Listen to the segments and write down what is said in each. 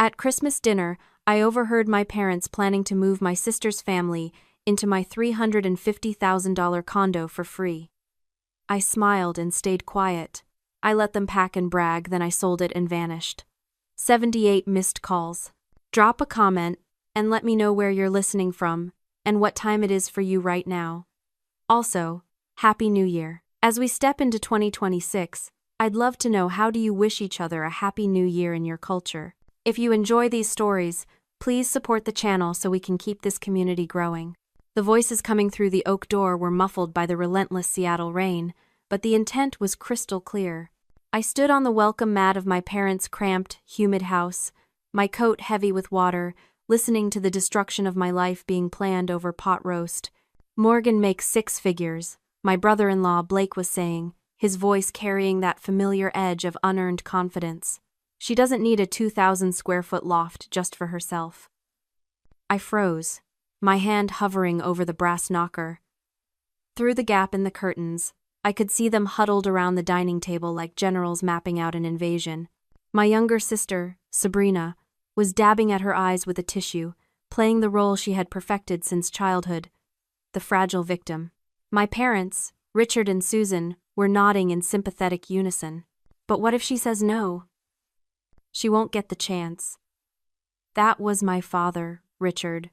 At Christmas dinner, I overheard my parents planning to move my sister's family into my $350,000 condo for free. I smiled and stayed quiet. I let them pack and brag, then I sold it and vanished. 78 missed calls. Drop a comment and let me know where you're listening from and what time it is for you right now. Also, Happy New Year. As we step into 2026, I'd love to know, how do you wish each other a Happy New Year in your culture? If you enjoy these stories, please support the channel so we can keep this community growing. The voices coming through the oak door were muffled by the relentless Seattle rain, but the intent was crystal clear. I stood on the welcome mat of my parents' cramped, humid house, my coat heavy with water, listening to the destruction of my life being planned over pot roast. "Morgan makes six figures," my brother-in-law Blake was saying, his voice carrying that familiar edge of unearned confidence. "She doesn't need a 2,000-square-foot loft just for herself." I froze, my hand hovering over the brass knocker. Through the gap in the curtains, I could see them huddled around the dining table like generals mapping out an invasion. My younger sister, Sabrina, was dabbing at her eyes with a tissue, playing the role she had perfected since childhood, the fragile victim. My parents, Richard and Susan, were nodding in sympathetic unison. But what if she says no? She won't get the chance. That was my father, Richard.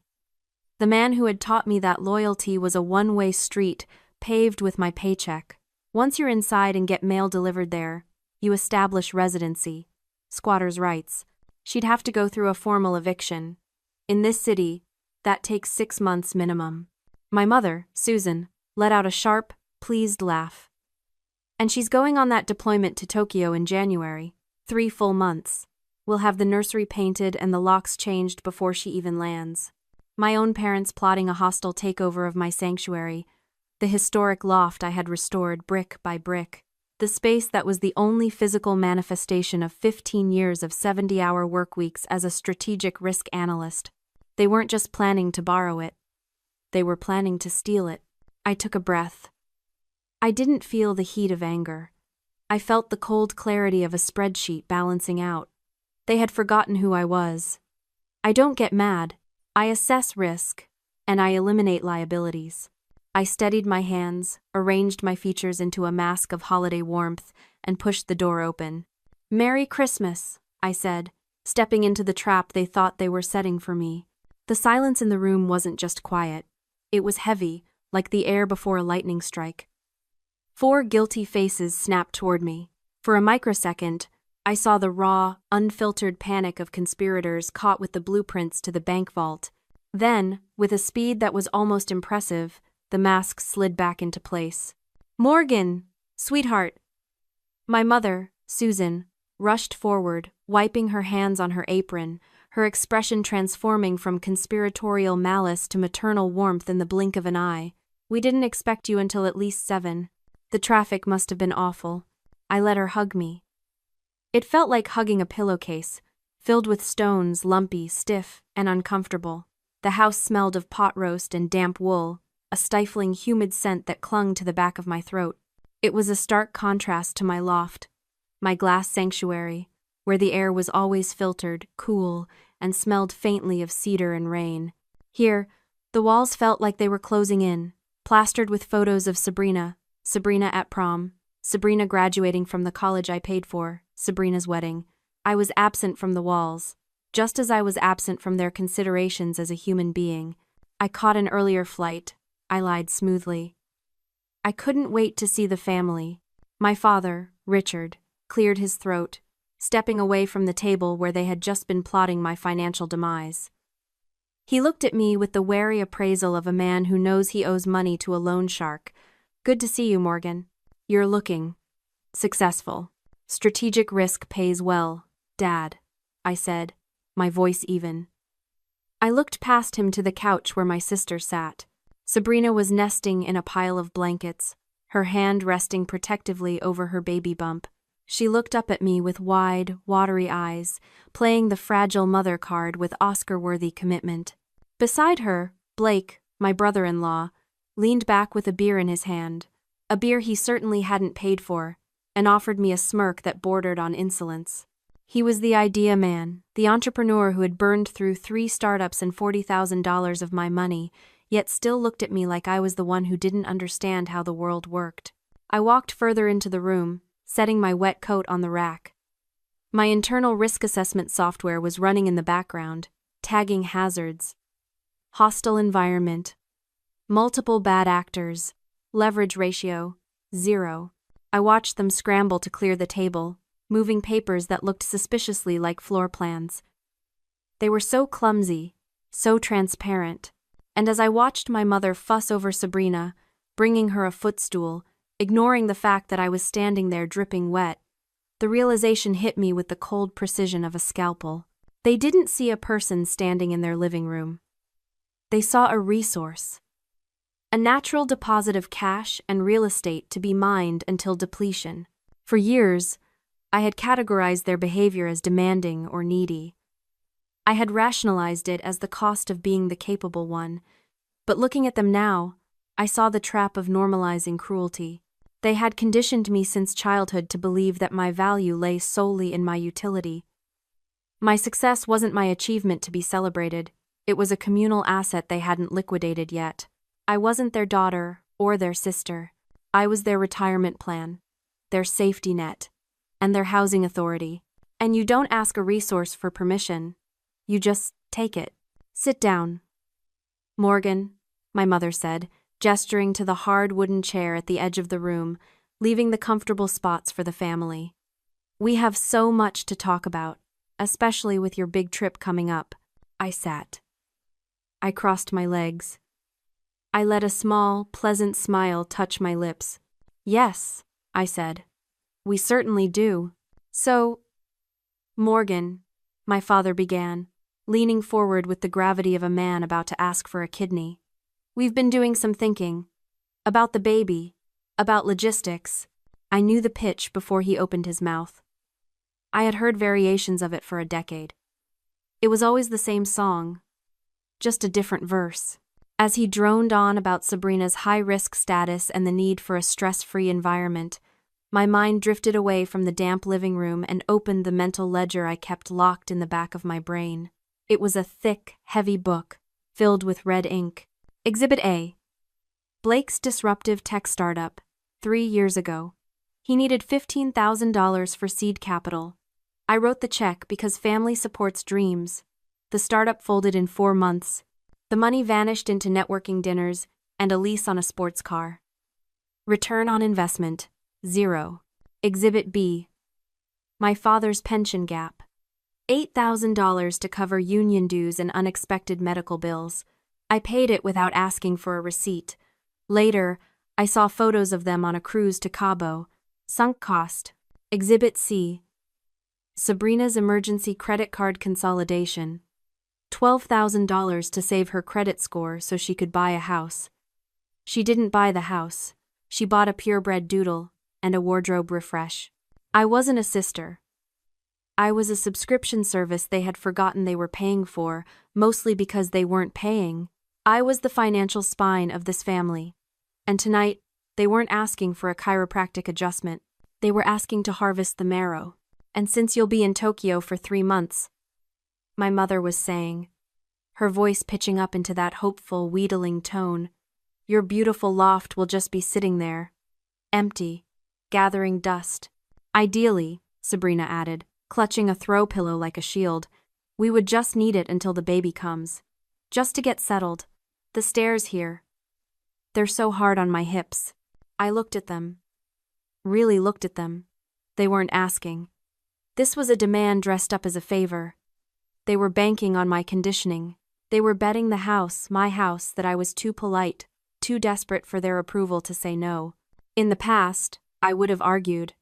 The man who had taught me that loyalty was a one-way street paved with my paycheck. Once you're inside and get mail delivered there, you establish residency, squatter's rights. She'd have to go through a formal eviction. In this city, that takes 6 months minimum. My mother, Susan, let out a sharp, pleased laugh. And she's going on that deployment to Tokyo in January. 3 full months. We'll have the nursery painted and the locks changed before she even lands. My own parents plotting a hostile takeover of my sanctuary, the historic loft I had restored brick by brick, the space that was the only physical manifestation of 15 years of 70-hour work weeks as a strategic risk analyst. They weren't just planning to borrow it. They were planning to steal it. I took a breath. I didn't feel the heat of anger. I felt the cold clarity of a spreadsheet balancing out. They had forgotten who I was. I don't get mad. I assess risk, and I eliminate liabilities. I steadied my hands, arranged my features into a mask of holiday warmth, and pushed the door open. "Merry Christmas," I said, stepping into the trap they thought they were setting for me. The silence in the room wasn't just quiet. It was heavy, like the air before a lightning strike. 4 guilty faces snapped toward me. For a microsecond, I saw the raw, unfiltered panic of conspirators caught with the blueprints to the bank vault. Then, with a speed that was almost impressive, the masks slid back into place. "Morgan! Sweetheart!" My mother, Susan, rushed forward, wiping her hands on her apron, her expression transforming from conspiratorial malice to maternal warmth in the blink of an eye. "We didn't expect you until at least 7. The traffic must have been awful." I let her hug me. It felt like hugging a pillowcase, filled with stones, lumpy, stiff, and uncomfortable. The house smelled of pot roast and damp wool, a stifling, humid scent that clung to the back of my throat. It was a stark contrast to my loft, my glass sanctuary, where the air was always filtered, cool, and smelled faintly of cedar and rain. Here, the walls felt like they were closing in, plastered with photos of Sabrina at prom, Sabrina graduating from the college I paid for, Sabrina's wedding. I was absent from the walls, just as I was absent from their considerations as a human being. I caught an earlier flight. I lied smoothly. I couldn't wait to see the family. My father, Richard, cleared his throat, stepping away from the table where they had just been plotting my financial demise. He looked at me with the wary appraisal of a man who knows he owes money to a loan shark. "Good to see you, Morgan. You're looking successful. Strategic risk pays well, Dad," I said, my voice even. I looked past him to the couch where my sister sat. Sabrina was nesting in a pile of blankets, her hand resting protectively over her baby bump. She looked up at me with wide, watery eyes, playing the fragile mother card with Oscar-worthy commitment. Beside her, Blake, my brother-in-law, leaned back with a beer in his hand, a beer he certainly hadn't paid for, and offered me a smirk that bordered on insolence. He was the idea man, the entrepreneur who had burned through 3 startups and $40,000 of my money, yet still looked at me like I was the one who didn't understand how the world worked. I walked further into the room, setting my wet coat on the rack. My internal risk assessment software was running in the background, tagging hazards. Hostile environment. Multiple bad actors. Leverage ratio, 0. I watched them scramble to clear the table, moving papers that looked suspiciously like floor plans. They were so clumsy, so transparent, and as I watched my mother fuss over Sabrina, bringing her a footstool, ignoring the fact that I was standing there dripping wet, the realization hit me with the cold precision of a scalpel. They didn't see a person standing in their living room. They saw a resource. A natural deposit of cash and real estate to be mined until depletion. For years, I had categorized their behavior as demanding or needy. I had rationalized it as the cost of being the capable one, but looking at them now, I saw the trap of normalizing cruelty. They had conditioned me since childhood to believe that my value lay solely in my utility. My success wasn't my achievement to be celebrated, it was a communal asset they hadn't liquidated yet. I wasn't their daughter or their sister. I was their retirement plan, their safety net, and their housing authority. And you don't ask a resource for permission. You just take it. Sit down. Morgan, my mother said, gesturing to the hard wooden chair at the edge of the room, leaving the comfortable spots for the family. We have so much to talk about, especially with your big trip coming up. I sat. I crossed my legs. I let a small, pleasant smile touch my lips. Yes, I said. We certainly do. So, Morgan, my father began, leaning forward with the gravity of a man about to ask for a kidney. We've been doing some thinking. About the baby. About logistics. I knew the pitch before he opened his mouth. I had heard variations of it for a decade. It was always the same song, just a different verse. As he droned on about Sabrina's high-risk status and the need for a stress-free environment, my mind drifted away from the damp living room and opened the mental ledger I kept locked in the back of my brain. It was a thick, heavy book, filled with red ink. Exhibit A. Blake's disruptive tech startup, 3 years ago. He needed $15,000 for seed capital. I wrote the check because family supports dreams. The startup folded in 4 months. The money vanished into networking dinners and a lease on a sports car. Return on investment, 0. Exhibit B. My father's pension gap. $8,000 to cover union dues and unexpected medical bills. I paid it without asking for a receipt. Later, I saw photos of them on a cruise to Cabo. Sunk cost. Exhibit C. Sabrina's emergency credit card consolidation. $12,000 to save her credit score so she could buy a house. She didn't buy the house. She bought a purebred doodle and a wardrobe refresh. I wasn't a sister. I was a subscription service they had forgotten they were paying for, mostly because they weren't paying. I was the financial spine of this family. And tonight, they weren't asking for a chiropractic adjustment. They were asking to harvest the marrow. And since you'll be in Tokyo for 3 months, my mother was saying, her voice pitching up into that hopeful, wheedling tone, your beautiful loft will just be sitting there, empty, gathering dust. Ideally, Sabrina added, clutching a throw pillow like a shield, we would just need it until the baby comes. Just to get settled. The stairs here. They're so hard on my hips. I looked at them. Really looked at them. They weren't asking. This was a demand dressed up as a favor. They were banking on my conditioning. They were betting the house, my house, that I was too polite, too desperate for their approval to say no. In the past, I would have argued.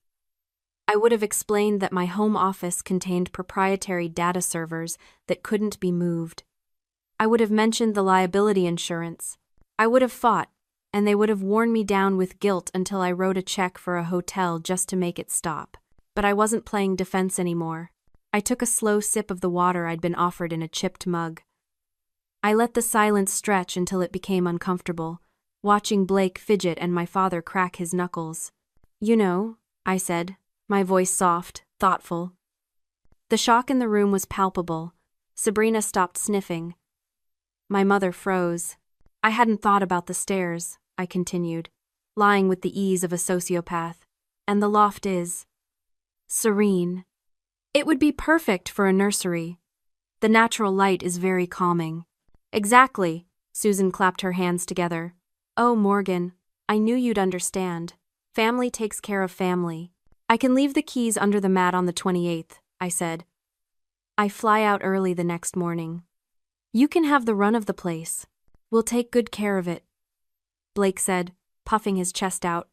I would have explained that my home office contained proprietary data servers that couldn't be moved. I would have mentioned the liability insurance. I would have fought, and they would have worn me down with guilt until I wrote a check for a hotel just to make it stop. But I wasn't playing defense anymore. I took a slow sip of the water I'd been offered in a chipped mug. I let the silence stretch until it became uncomfortable, watching Blake fidget and my father crack his knuckles. You know, I said, my voice soft, thoughtful. The shock in the room was palpable. Sabrina stopped sniffing. My mother froze. I hadn't thought about the stairs, I continued, lying with the ease of a sociopath. And the loft is serene. It would be perfect for a nursery. The natural light is very calming. Exactly, Susan clapped her hands together. Oh, Morgan, I knew you'd understand. Family takes care of family. I can leave the keys under the mat on the 28th, I said. I fly out early the next morning. You can have the run of the place. We'll take good care of it, Blake said, puffing his chest out.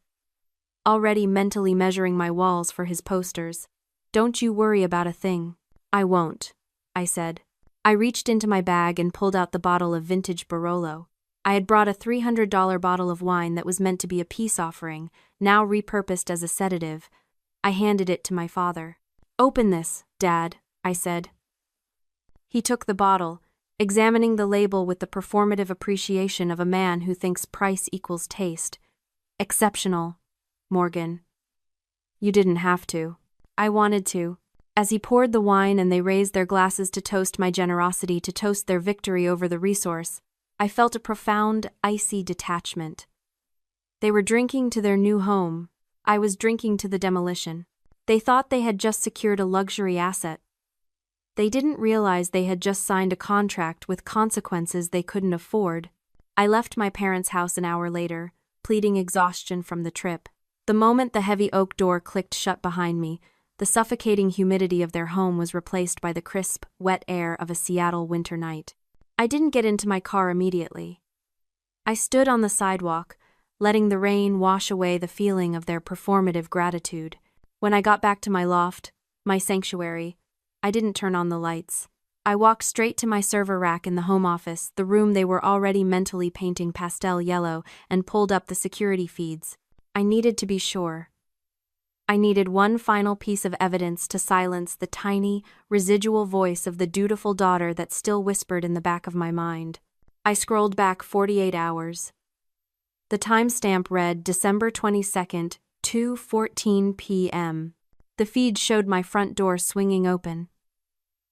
Already mentally measuring my walls for his posters. Don't you worry about a thing. I won't, I said. I reached into my bag and pulled out the bottle of vintage Barolo. I had brought a $300 bottle of wine that was meant to be a peace offering, now repurposed as a sedative. I handed it to my father. Open this, Dad, I said. He took the bottle, examining the label with the performative appreciation of a man who thinks price equals taste. Exceptional, Morgan. You didn't have to. I wanted to. As he poured the wine and they raised their glasses to toast my generosity, to toast their victory over the resource, I felt a profound, icy detachment. They were drinking to their new home. I was drinking to the demolition. They thought they had just secured a luxury asset. They didn't realize they had just signed a contract with consequences they couldn't afford. I left my parents' house an hour later, pleading exhaustion from the trip. The moment the heavy oak door clicked shut behind me, the suffocating humidity of their home was replaced by the crisp, wet air of a Seattle winter night. I didn't get into my car immediately. I stood on the sidewalk, letting the rain wash away the feeling of their performative gratitude. When I got back to my loft, my sanctuary, I didn't turn on the lights. I walked straight to my server rack in the home office, the room they were already mentally painting pastel yellow, and pulled up the security feeds. I needed to be sure. I needed one final piece of evidence to silence the tiny, residual voice of the dutiful daughter that still whispered in the back of my mind. I scrolled back 48 hours. The timestamp read December 22nd, 2:14 p.m. The feed showed my front door swinging open.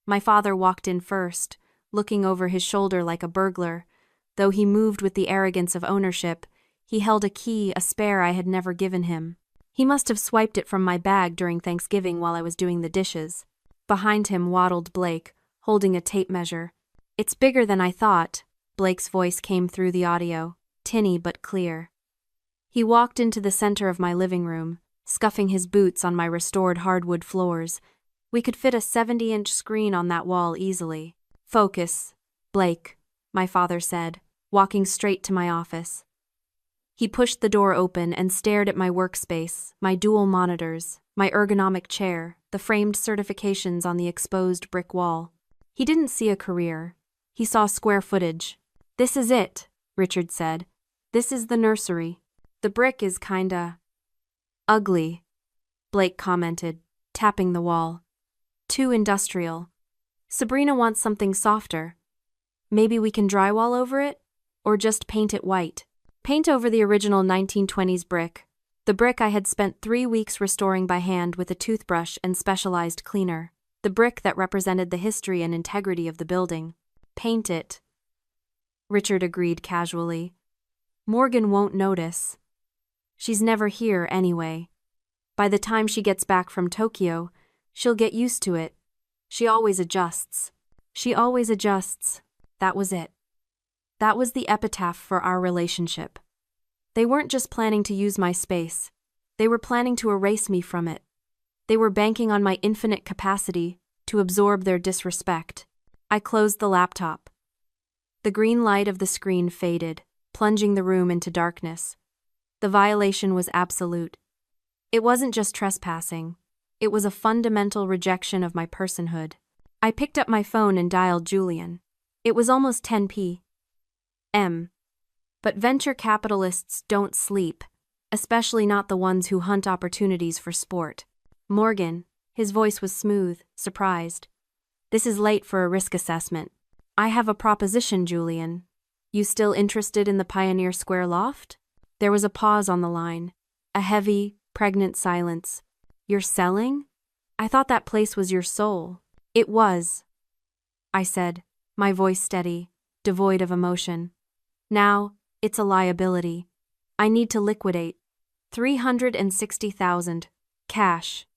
My father walked in first, looking over his shoulder like a burglar. Though he moved with the arrogance of ownership, he held a key, a spare I had never given him. He must have swiped it from my bag during Thanksgiving while I was doing the dishes. Behind him waddled Blake, holding a tape measure. It's bigger than I thought, Blake's voice came through the audio, tinny but clear. He walked into the center of my living room, scuffing his boots on my restored hardwood floors. We could fit a 70-inch screen on that wall easily. Focus, Blake, my father said, walking straight to my office. He pushed the door open and stared at my workspace, my dual monitors, my ergonomic chair, the framed certifications on the exposed brick wall. He didn't see a career. He saw square footage. This is it, Richard said. This is the nursery. The brick is kinda ugly, Blake commented, tapping the wall. Too industrial. Sabrina wants something softer. Maybe we can drywall over it? Or just paint it white? Paint over the original 1920s brick. The brick I had spent 3 weeks restoring by hand with a toothbrush and specialized cleaner. The brick that represented the history and integrity of the building. Paint it. Richard agreed casually. Morgan won't notice. She's never here anyway. By the time she gets back from Tokyo, she'll get used to it. She always adjusts. She always adjusts. That was it. That was the epitaph for our relationship. They weren't just planning to use my space. They were planning to erase me from it. They were banking on my infinite capacity to absorb their disrespect. I closed the laptop. The green light of the screen faded, plunging the room into darkness. The violation was absolute. It wasn't just trespassing. It was a fundamental rejection of my personhood. I picked up my phone and dialed Julian. It was almost 10 p.m. But venture capitalists don't sleep, especially not the ones who hunt opportunities for sport. Morgan, his voice was smooth, surprised. This is late for a risk assessment. I have a proposition, Julian. You still interested in the Pioneer Square loft? There was a pause on the line, a heavy, pregnant silence. You're selling? I thought that place was your soul. It was, I said, my voice steady, devoid of emotion. Now, it's a liability. I need to liquidate. 360,000. Cash.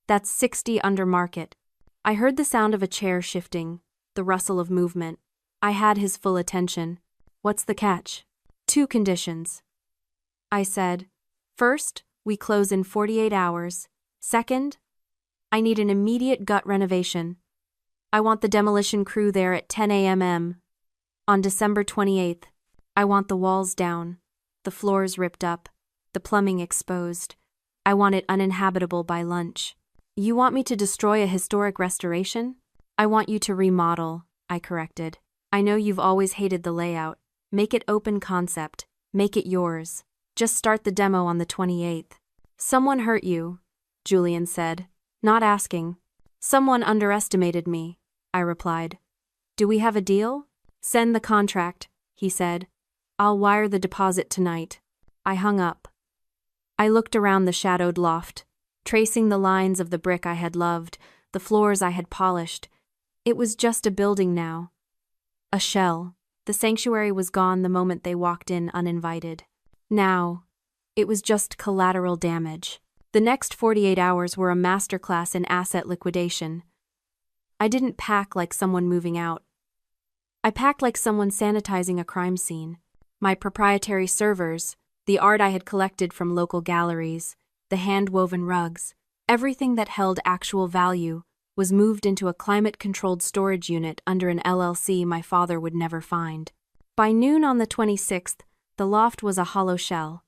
That's 60 under market. I heard the sound of a chair shifting, the rustle of movement. I had his full attention. What's the catch? 2 conditions, I said. First, we close in 48 hours. Second, I need an immediate gut renovation. I want the demolition crew there at 10 a.m. On December 28th. I want the walls down, the floors ripped up, the plumbing exposed. I want it uninhabitable by lunch. You want me to destroy a historic restoration? I want you to remodel, I corrected. I know you've always hated the layout. Make it open concept. Make it yours. Just start the demo on the 28th. Someone hurt you, Julian said, not asking. Someone underestimated me, I replied. Do we have a deal? Send the contract, he said. I'll wire the deposit tonight. I hung up. I looked around the shadowed loft, tracing the lines of the brick I had loved, the floors I had polished. It was just a building now. A shell. The sanctuary was gone the moment they walked in uninvited. Now, it was just collateral damage. The next 48 hours were a masterclass in asset liquidation. I didn't pack like someone moving out. I packed like someone sanitizing a crime scene. My proprietary servers, the art I had collected from local galleries, the hand-woven rugs, everything that held actual value was moved into a climate-controlled storage unit under an LLC my father would never find. By noon on the 26th, the loft was a hollow shell.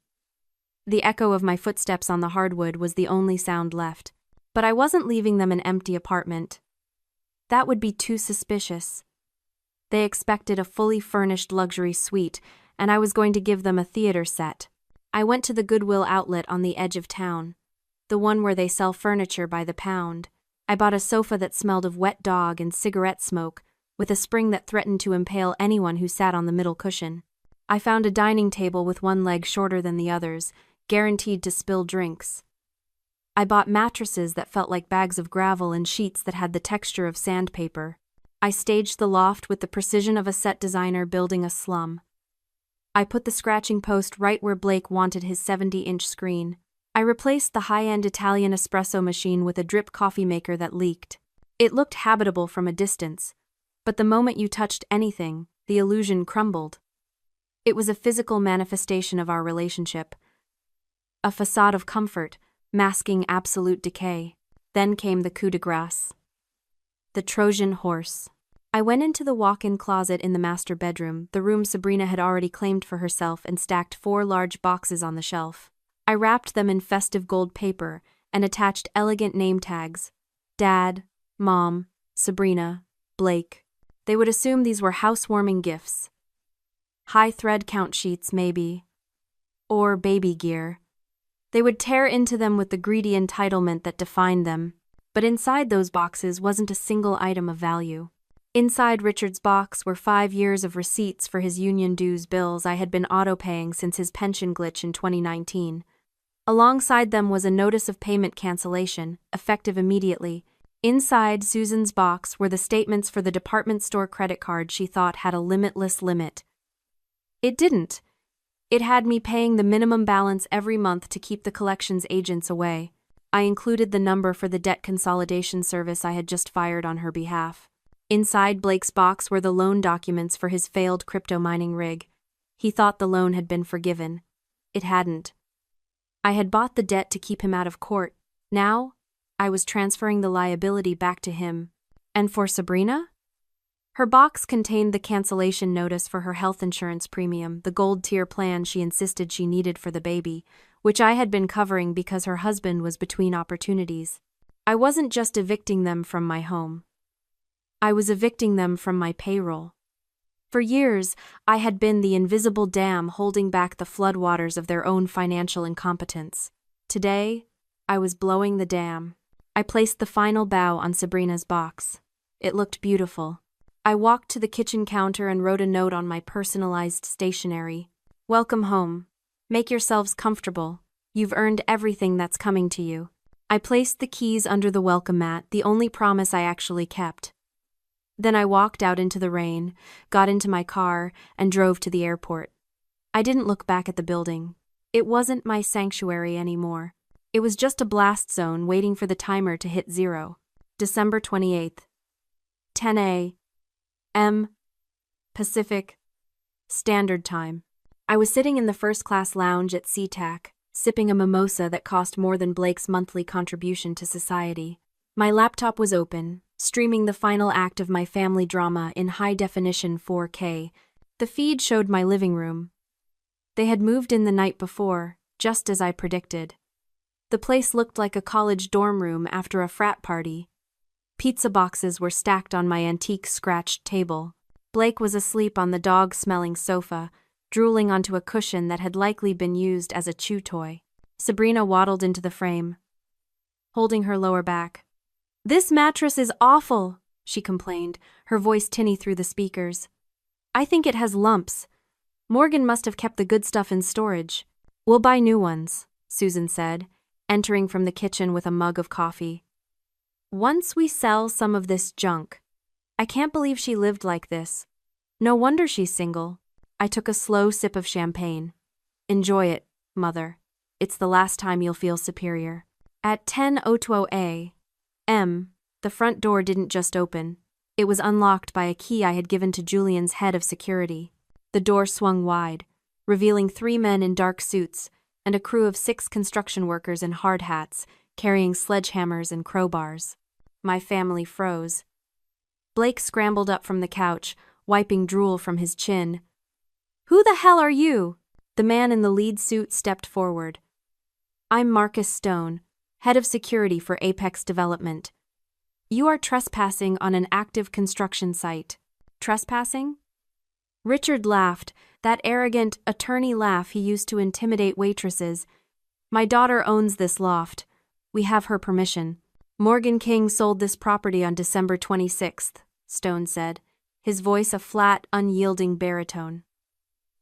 The echo of my footsteps on the hardwood was the only sound left, but I wasn't leaving them an empty apartment. That would be too suspicious. They expected a fully furnished luxury suite, and I was going to give them a theater set. I went to the Goodwill outlet on the edge of town, the one where they sell furniture by the pound. I bought a sofa that smelled of wet dog and cigarette smoke, with a spring that threatened to impale anyone who sat on the middle cushion. I found a dining table with one leg shorter than the others, guaranteed to spill drinks. I bought mattresses that felt like bags of gravel and sheets that had the texture of sandpaper. I staged the loft with the precision of a set designer building a slum. I put the scratching post right where Blake wanted his 70-inch screen. I replaced the high-end Italian espresso machine with a drip coffee maker that leaked. It looked habitable from a distance, but the moment you touched anything, the illusion crumbled. It was a physical manifestation of our relationship. A facade of comfort, masking absolute decay. Then came the coup de grace. The Trojan horse. I went into the walk-in closet in the master bedroom, the room Sabrina had already claimed for herself, and stacked 4 large boxes on the shelf. I wrapped them in festive gold paper and attached elegant name tags. Dad, Mom, Sabrina, Blake. They would assume these were housewarming gifts. High thread count sheets, maybe. Or baby gear. They would tear into them with the greedy entitlement that defined them. But inside those boxes wasn't a single item of value. Inside Richard's box were 5 years of receipts for his union dues bills I had been auto-paying since his pension glitch in 2019. Alongside them was a notice of payment cancellation, effective immediately. Inside Susan's box were the statements for the department store credit card she thought had a limitless limit. It didn't. It had me paying the minimum balance every month to keep the collections agents away. I included the number for the debt consolidation service I had just fired on her behalf. Inside Blake's box were the loan documents for his failed crypto mining rig. He thought the loan had been forgiven. It hadn't. I had bought the debt to keep him out of court. Now, I was transferring the liability back to him. And for Sabrina? Her box contained the cancellation notice for her health insurance premium, the gold tier plan she insisted she needed for the baby, which I had been covering because her husband was between opportunities. I wasn't just evicting them from my home. I was evicting them from my payroll. For years, I had been the invisible dam holding back the floodwaters of their own financial incompetence. Today, I was blowing the dam. I placed the final bow on Sabrina's box. It looked beautiful. I walked to the kitchen counter and wrote a note on my personalized stationery. Welcome home. Make yourselves comfortable. You've earned everything that's coming to you. I placed the keys under the welcome mat, the only promise I actually kept. Then I walked out into the rain, got into my car, and drove to the airport. I didn't look back at the building. It wasn't my sanctuary anymore. It was just a blast zone waiting for the timer to hit 0. December 28th. 10 a.m. Pacific Standard Time. I was sitting in the first-class lounge at SeaTac, sipping a mimosa that cost more than Blake's monthly contribution to society. My laptop was open, streaming the final act of my family drama in high-definition 4K. The feed showed my living room. They had moved in the night before, just as I predicted. The place looked like a college dorm room after a frat party. Pizza boxes were stacked on my antique scratched table. Blake was asleep on the dog-smelling sofa, drooling onto a cushion that had likely been used as a chew toy. Sabrina waddled into the frame, holding her lower back. "This mattress is awful," she complained, her voice tinny through the speakers. "I think it has lumps. Morgan must have kept the good stuff in storage." "We'll buy new ones," Susan said, entering from the kitchen with a mug of coffee. "Once we sell some of this junk." I can't believe she lived like this. No wonder she's single. I took a slow sip of champagne. "Enjoy it, Mother. It's the last time you'll feel superior." At 10:02 a.m., the front door didn't just open. It was unlocked by a key I had given to Julian's head of security. The door swung wide, revealing 3 men in dark suits and a crew of 6 construction workers in hard hats, carrying sledgehammers and crowbars. My family froze. Blake scrambled up from the couch, wiping drool from his chin. "Who the hell are you?" The man in the lead suit stepped forward. "I'm Marcus Stone, head of security for Apex Development. You are trespassing on an active construction site." "Trespassing?" Richard laughed, that arrogant, attorney laugh he used to intimidate waitresses. "My daughter owns this loft. We have her permission." "Morgan King sold this property on December 26th, Stone said, his voice a flat, unyielding baritone.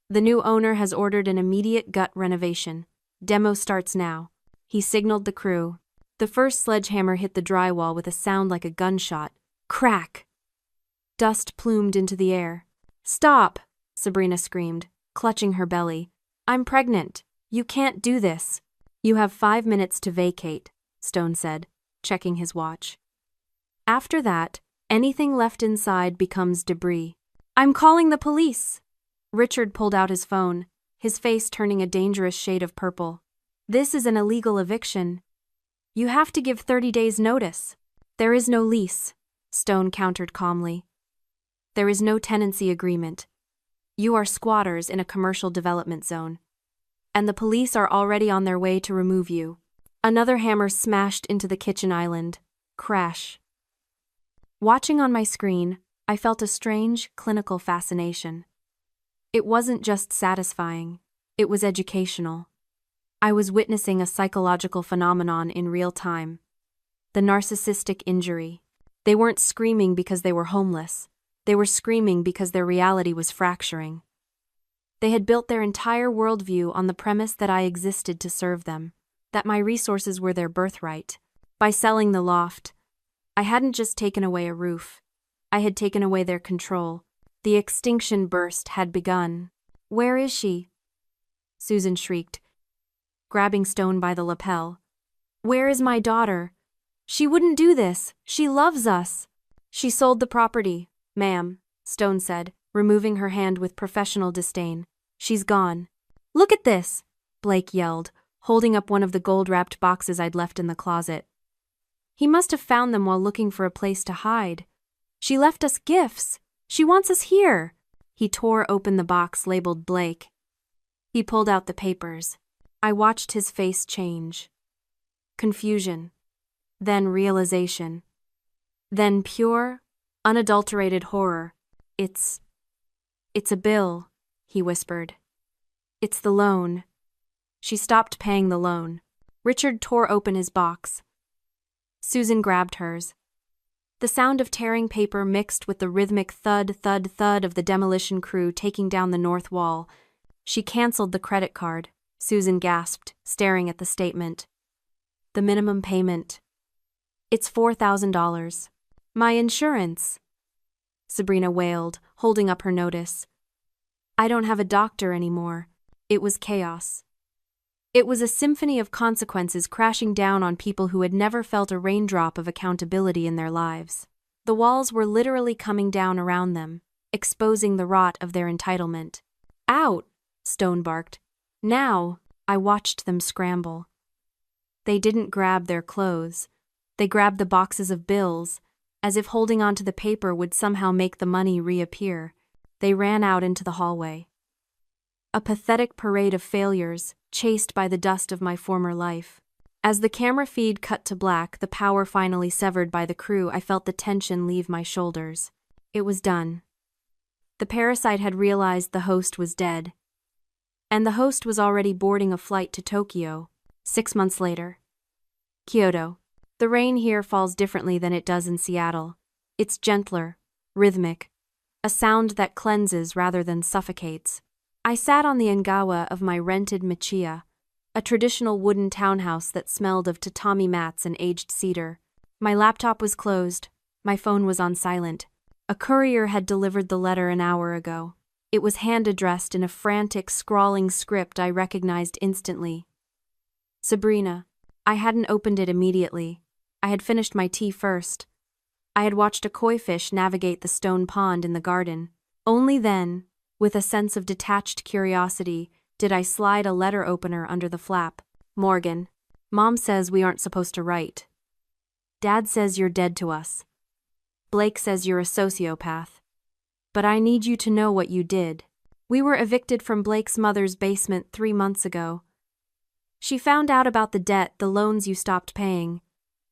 "The new owner has ordered an immediate gut renovation. Demo starts now." He signaled the crew. The first sledgehammer hit the drywall with a sound like a gunshot. Crack! Dust plumed into the air. "Stop!" Sabrina screamed, clutching her belly. "I'm pregnant. You can't do this." "You have 5 minutes to vacate," Stone said, checking his watch. "After that, anything left inside becomes debris." "I'm calling the police." Richard pulled out his phone, his face turning a dangerous shade of purple. "This is an illegal eviction. You have to give 30 days' notice." "There is no lease," Stone countered calmly. "There is no tenancy agreement. You are squatters in a commercial development zone. And the police are already on their way to remove you." Another hammer smashed into the kitchen island. Crash. Watching on my screen, I felt a strange, clinical fascination. It wasn't just satisfying, it was educational. I was witnessing a psychological phenomenon in real time. The narcissistic injury. They weren't screaming because they were homeless. They were screaming because their reality was fracturing. They had built their entire worldview on the premise that I existed to serve them, that my resources were their birthright. By selling the loft, I hadn't just taken away a roof. I had taken away their control. The extinction burst had begun. "Where is she?" Susan shrieked, grabbing Stone by the lapel. "Where is my daughter? She wouldn't do this. She loves us." "She sold the property, ma'am," Stone said, removing her hand with professional disdain. "She's gone." "Look at this," Blake yelled, holding up one of the gold-wrapped boxes I'd left in the closet. He must have found them while looking for a place to hide. "She left us gifts. She wants us here." He tore open the box labeled Blake. He pulled out the papers. I watched his face change. Confusion. Then realization. Then pure, unadulterated horror. It's a bill," he whispered. "It's the loan." She stopped paying the loan. Richard tore open his box. Susan grabbed hers. The sound of tearing paper mixed with the rhythmic thud, thud, thud of the demolition crew taking down the north wall. She canceled the credit card. Susan gasped, staring at the statement. The minimum payment. It's $4,000. My insurance. Sabrina wailed, holding up her notice. I don't have a doctor anymore. It was chaos. It was a symphony of consequences crashing down on people who had never felt a raindrop of accountability in their lives. The walls were literally coming down around them, exposing the rot of their entitlement. Out! Stone barked. Now! I watched them scramble. They didn't grab their clothes. They grabbed the boxes of bills, as if holding onto the paper would somehow make the money reappear. They ran out into the hallway. A pathetic parade of failures, chased by the dust of my former life. As the camera feed cut to black, the power finally severed by the crew, I felt the tension leave my shoulders. It was done. The parasite had realized the host was dead. And the host was already boarding a flight to Tokyo. 6 months later. Kyoto. The rain here falls differently than it does in Seattle. It's gentler, rhythmic, a sound that cleanses rather than suffocates. I sat on the engawa of my rented Michiya, a traditional wooden townhouse that smelled of tatami mats and aged cedar. My laptop was closed, my phone was on silent. A courier had delivered the letter an hour ago. It was hand-addressed in a frantic, scrawling script I recognized instantly. Sabrina. I hadn't opened it immediately. I had finished my tea first. I had watched a koi fish navigate the stone pond in the garden. Only then, with a sense of detached curiosity, did I slide a letter opener under the flap. Morgan. Mom says we aren't supposed to write. Dad says you're dead to us. Blake says you're a sociopath. But I need you to know what you did. We were evicted from Blake's mother's basement 3 months ago. She found out about the debt, the loans you stopped paying.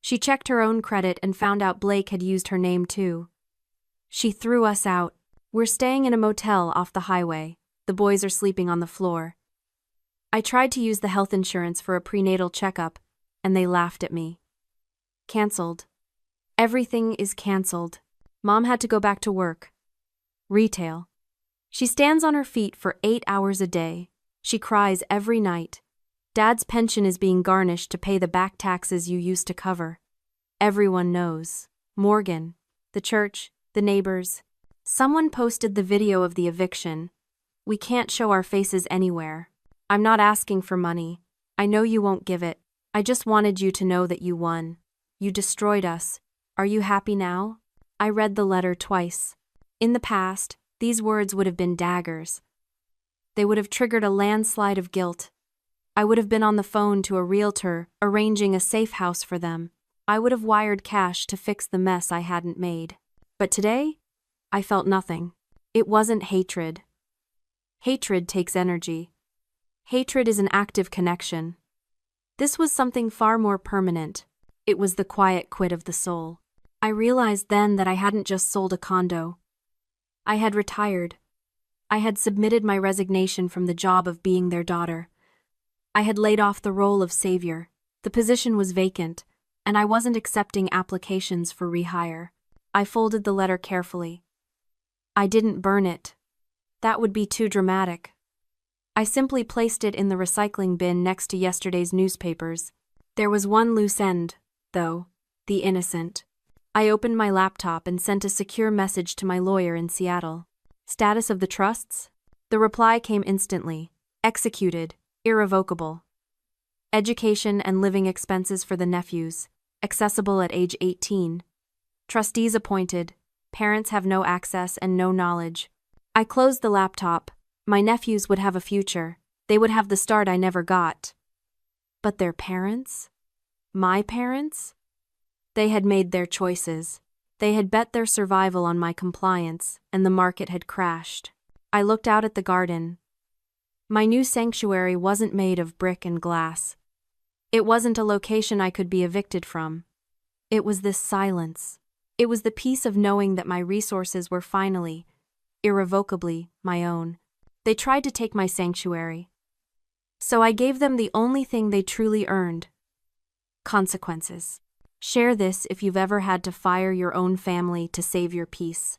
She checked her own credit and found out Blake had used her name too. She threw us out. We're staying in a motel off the highway. The boys are sleeping on the floor. I tried to use the health insurance for a prenatal checkup, and they laughed at me. Cancelled. Everything is cancelled. Mom had to go back to work. Retail. She stands on her feet for 8 hours a day. She cries every night. Dad's pension is being garnished to pay the back taxes you used to cover. Everyone knows. Morgan, the church, the neighbors. Someone posted the video of the eviction. We can't show our faces anywhere. I'm not asking for money. I know you won't give it. I just wanted you to know that you won. You destroyed us. Are you happy now? I read the letter twice. In the past, these words would have been daggers. They would have triggered a landslide of guilt. I would have been on the phone to a realtor, arranging a safe house for them. I would have wired cash to fix the mess I hadn't made. But today, I felt nothing. It wasn't hatred. Hatred takes energy. Hatred is an active connection. This was something far more permanent. It was the quiet quit of the soul. I realized then that I hadn't just sold a condo. I had retired. I had submitted my resignation from the job of being their daughter. I had laid off the role of savior. The position was vacant, and I wasn't accepting applications for rehire. I folded the letter carefully. I didn't burn it. That would be too dramatic. I simply placed it in the recycling bin next to yesterday's newspapers. There was one loose end, though, the innocent. I opened my laptop and sent a secure message to my lawyer in Seattle. Status of the trusts? The reply came instantly. Executed. Irrevocable. Education and living expenses for the nephews. Accessible at age 18. Trustees appointed. Parents have no access and no knowledge. I closed the laptop. My nephews would have a future. They would have the start I never got. But their parents? My parents? They had made their choices. They had bet their survival on my compliance, and the market had crashed. I looked out at the garden. My new sanctuary wasn't made of brick and glass. It wasn't a location I could be evicted from. It was this silence. It was the peace of knowing that my resources were finally, irrevocably, my own. They tried to take my sanctuary. So I gave them the only thing they truly earned. Consequences. Share this if you've ever had to fire your own family to save your peace.